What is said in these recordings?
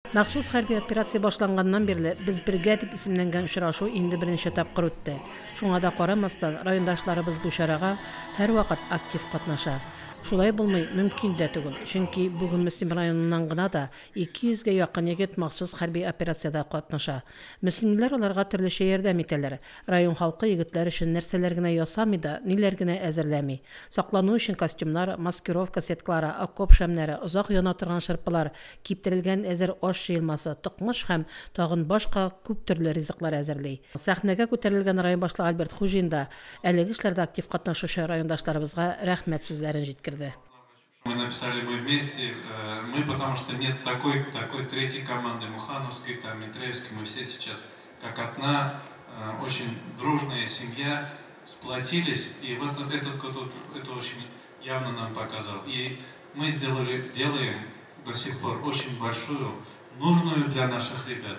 Махсус хәрби операция башланганнан бирле без бергә дип исемләнгән очрашу инде беренче тапкыр үтте. Шуңа да карамастан райондашларыбыз бу чарага һәрвакыт актив катнаша. Шулай булмый мөмкин дә түгел. Чөнки бүген Мөслим районыннан гына да 200 гә якын егет махсус хәрби операциядә катнаша. Мөслимләр аларга төрлечә ярдәм итәләр. Район халкы егетләр өчен нәрсәләр генә ясамый да, ниләр генә әзерләми. Саклану өчен костюмнар, маскировка сеткалары, окоп шәмнәре, озак яна торган шырпылар, киптерелгән әзер аш җыелмасы, токмыш һәм тагын башка күп төрле ризыклар әзерли. Сәхнәгә күтәрелгән район башлыгы Альберт Хужин да әлеге эшләрдә актив катнашучы райондашларыбызга рәхмәт сүзләрен җиткерде. Мы написали «Мы вместе», мы, потому что нет такой третьей команды Мухановской, там, Митреевской, мы все сейчас как одна, очень дружная семья, сплотились, и вот этот год это очень явно нам показал. И мы делаем до сих пор очень большую, нужную для наших ребят,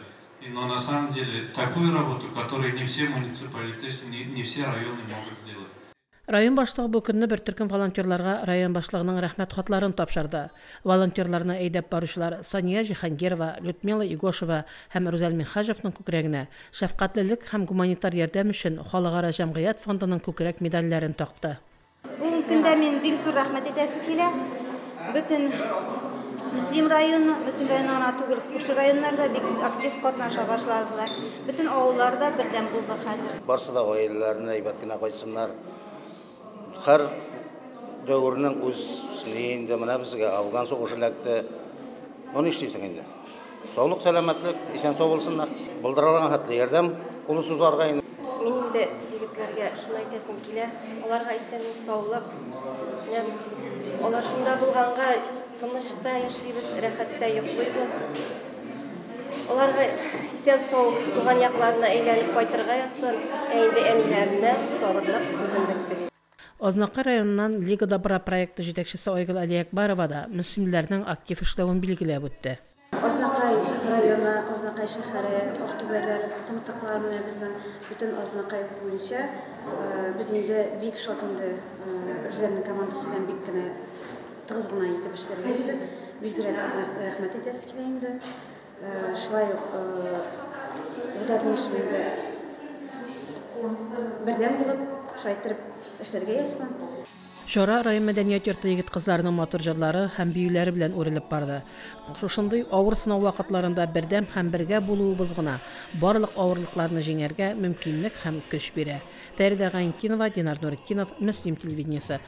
но на самом деле такую работу, которую не все муниципалитеты, не все районы могут сделать. Район башлыгы бу көнне бер төркем волонтерларга район башлыгының рәхмәт хатларын тапшырды. Волонтерларны әйдәп баручылар Сания Жихангерова, Людмила Игошева һәм Рузәл Михажевның күкрәгенә шәфкатьлелек һәм гуманитар ярдәм өчен халыкара җәмгыять фондының күкрәк медальләрен такты. Бүген көндә мин бик зур рәхмәт итәсе килә. Бөтен Мөслим районына түгел, күрше районнарда бик актив катнаша башладылар. Бөтен авылларда бердәм булды хәзер. Барсы да гаиләләренә әйбәт кенә кайтсыннар. Һәр дәвернең үз нинди менә безгә алган сугыш эләкте. Моны эшлисең инде. Саулык, сәламәтлек, исән сау булсыннар. Булдырылган хәтле ярдәм кулы сузарга инде. Мин инде егетләргә шуны әйтәсем килә. Аларга исәнлек, саулык. Без алар шунда булганга тынычта яшибез, рәхәттә йоклыйбыз. Аларга исән сау туган якларына әйләнеп кайтырга язсын. Инде әниләренә сабырлык, түземлек телим. Азнакай районыннан Лига Добра проекты җитәкчесе Айгөл Алиякбарова да мөслимләрнең актив эшләвен билгеләп үтте. Азнакай районы, Азнакай шәһәре, Актүбәләр, Тымтыкларны безнең бөтен Азнакай буенча без инде бик шат инде үзләренең командасы белән бик кенә тыгыз гына итеп эшләргә инде. Бизрәк рәхмәт итәсе килә инде. Шулай ук дәрнишмәдә бердәм булып шайтырып эшләргә яссан. Шара район мәдәният йорты егет кызларының матур җырлары һәм биюләре белән үрелеп барды. Шушындый авыр сынау вакытларында бердәм һәм бергә булуыбыз гына барлык авырлыкларны җиңәргә мөмкинлек һәм көч бирә. Фәридә Гаинкинова, Динар Нуретдинов, Мөслим телевидениесе.